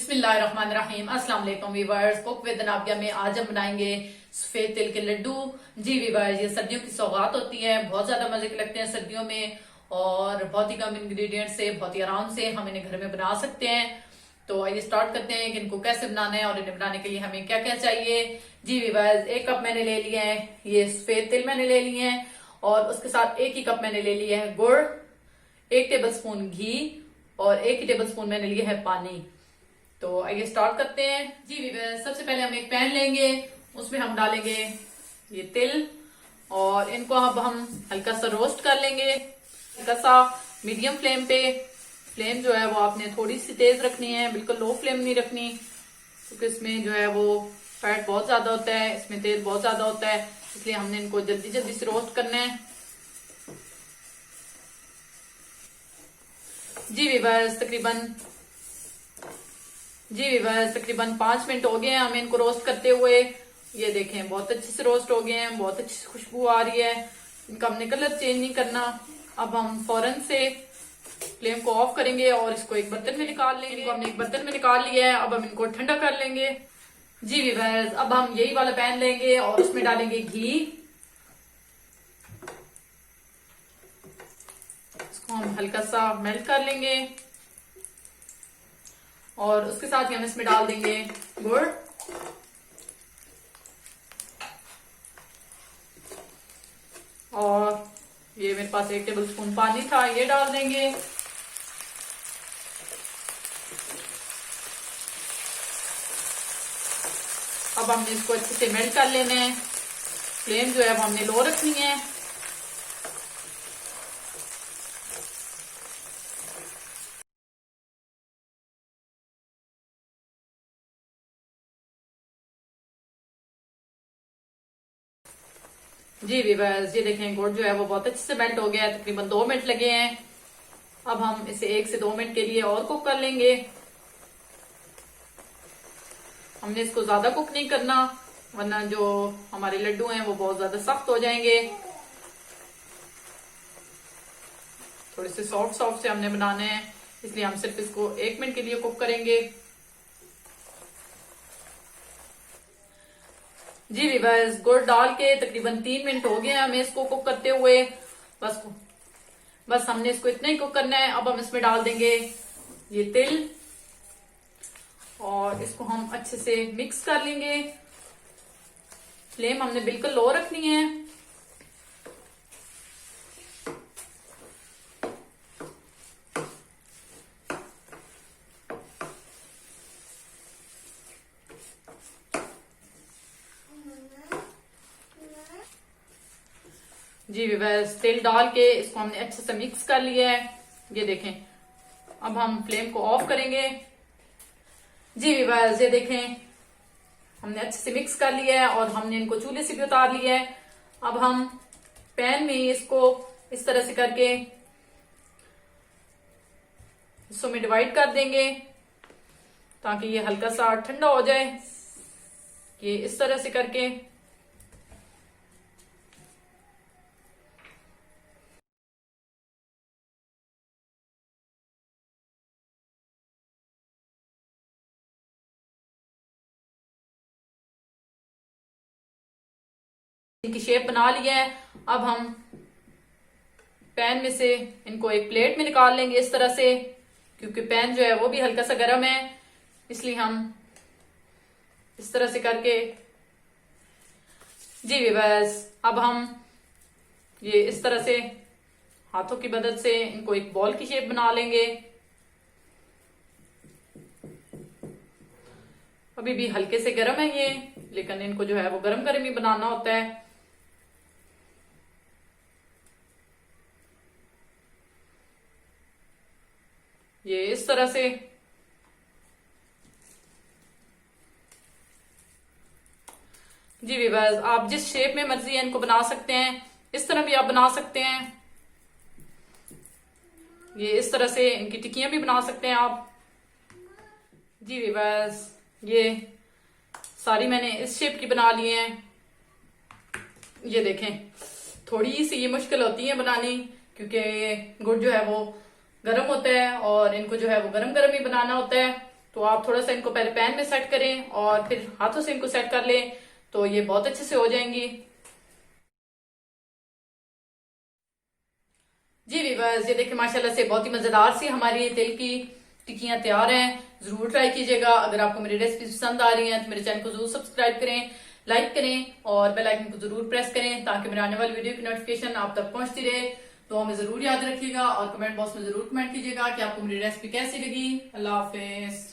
बिस्मिल्लाहिर्रहमानिर्रहीम। अस्सलाम वालेकुम वीवर्स। कुक विद नाबिया में आज हम बनाएंगे सफेद तिल के लड्डू। जी वीवर्स, ये सर्दियों की सौगात होती है, बहुत ज्यादा मजे के लगते हैं सर्दियों में और बहुत ही कम इंग्रेडिएंट से बहुत ही आराम से हम इन्हें घर में बना सकते हैं। तो आइए स्टार्ट करते हैं कि इनको कैसे बनाना है और इन्हें बनाने के लिए हमें क्या क्या चाहिए। जी वीवर्स, 1 कप मैंने ले लिया है ये सफेद तिल मैंने ले लिए हैं और उसके साथ 1 ही कप मैंने ले लिया है गुड़, 1 टेबल स्पून घी और 1 ही टेबल स्पून मैंने लिया है पानी। तो आइए स्टार्ट करते हैं। जी वीवर्स, सबसे पहले हम एक पैन लेंगे, उसमें हम डालेंगे ये तिल और इनको अब हम हल्का सा रोस्ट कर लेंगे, हल्का सा मीडियम फ्लेम पे। फ्लेम जो है वो आपने थोड़ी सी तेज रखनी है, बिल्कुल लो फ्लेम नहीं रखनी, क्योंकि इसमें जो है वो फैट बहुत ज्यादा होता है, इसमें तेल बहुत ज्यादा होता है, इसलिए हमने इनको जल्दी जल्दी से रोस्ट करना है। जी वीवर्स, तकरीबन 5 मिनट हो गए हैं हमें इनको रोस्ट करते हुए। ये देखें, बहुत अच्छे से रोस्ट हो गए हैं, बहुत अच्छी खुशबू आ रही है। इनका हमने कलर चेंज नहीं करना। अब हम फौरन से फ्लेम को ऑफ करेंगे और इसको एक बर्तन में निकाल लेंगे। इनको हमने एक बर्तन में निकाल लिया है, अब हम इनको ठंडा कर लेंगे। जी वीवर्स, अब हम यही वाला पैन लेंगे और उसमें डालेंगे घी। इसको हम हल्का सा मेल्ट कर लेंगे और उसके साथ ही हम इसमें डाल देंगे गुड़ और ये मेरे पास 1 टेबल स्पून पानी था, ये डाल देंगे। अब हमने इसको अच्छे से मेल्ट कर लेना है। फ्लेम जो है वो हमने लो रखनी है। जी वीवर्स, ये देखें गुड़ जो है वो बहुत अच्छे से मेल्ट हो गया है, तकरीबन 2 मिनट लगे हैं। अब हम इसे 1 से 2 मिनट के लिए और कुक कर लेंगे। हमने इसको ज्यादा कुक नहीं करना, वरना जो हमारे लड्डू हैं वो बहुत ज्यादा सख्त हो जाएंगे। थोड़े से सॉफ्ट सॉफ्ट से हमने बनाने हैं, इसलिए हम सिर्फ इसको 1 मिनट के लिए कुक करेंगे। जी वीवर्स, गुड़ डाल के तकरीबन 3 मिनट हो गए हैं हमें इसको कुक करते हुए। बस हमने इसको इतना ही कुक करना है। अब हम इसमें डाल देंगे ये तिल और इसको हम अच्छे से मिक्स कर लेंगे। फ्लेम हमने बिल्कुल लो रखनी है। जी वीवर्स, तेल डाल के इसको हमने अच्छे से मिक्स कर लिया है। ये देखें, अब हम फ्लेम को ऑफ करेंगे। जी वीवर्स, ये देखें, हमने अच्छे से मिक्स कर लिया है और हमने इनको चूल्हे से भी उतार लिया है। अब हम पैन में इसको इस तरह से करके हिस्सों में डिवाइड कर देंगे ताकि ये हल्का सा ठंडा हो जाए। ये इस तरह से करके इनकी शेप बना लिया है। अब हम पैन में से इनको एक प्लेट में निकाल लेंगे इस तरह से, क्योंकि पैन जो है वो भी हल्का सा गर्म है, इसलिए हम इस तरह से करके। जी वीवर्स, अब हम ये इस तरह से हाथों की मदद से इनको एक बॉल की शेप बना लेंगे। अभी भी हल्के से गर्म है ये, लेकिन इनको जो है वो गरम गरम ही बनाना होता है। ये इस तरह से। जी वीवर्स, आप जिस शेप में मर्जी है इनको बना सकते हैं, इस तरह भी आप बना सकते हैं। ये इस तरह से इनकी टिक्कियां भी बना सकते हैं आप। जी वीवर्स, ये सारी मैंने इस शेप की बना ली हैं। ये देखें, थोड़ी सी ये मुश्किल होती है बनानी, क्योंकि गुड़ जो है वो गर्म होता है और इनको जो है वो गरम गरम ही बनाना होता है। तो आप थोड़ा सा इनको पहले पैन में सेट करें और फिर हाथों से इनको सेट कर लें, तो ये बहुत अच्छे से हो जाएंगी। जी वीवर्स, ये देखिए माशाल्लाह से बहुत ही मजेदार सी हमारी ये तिल की टिक्कियां तैयार हैं। जरूर ट्राई कीजिएगा। अगर आपको मेरी रेसिपी पसंद आ रही है तो मेरे चैनल को जरूर सब्सक्राइब करें, लाइक करें और बेल आइकन को जरूर प्रेस करें ताकि मेरे आने वाली वीडियो की नोटिफिकेशन आप तक पहुंचती रहे। तो हमें जरूर याद रखिएगा और कमेंट बॉक्स में जरूर कमेंट कीजिएगा कि आपको मेरी रेसिपी कैसी लगी। अल्लाह हाफिज।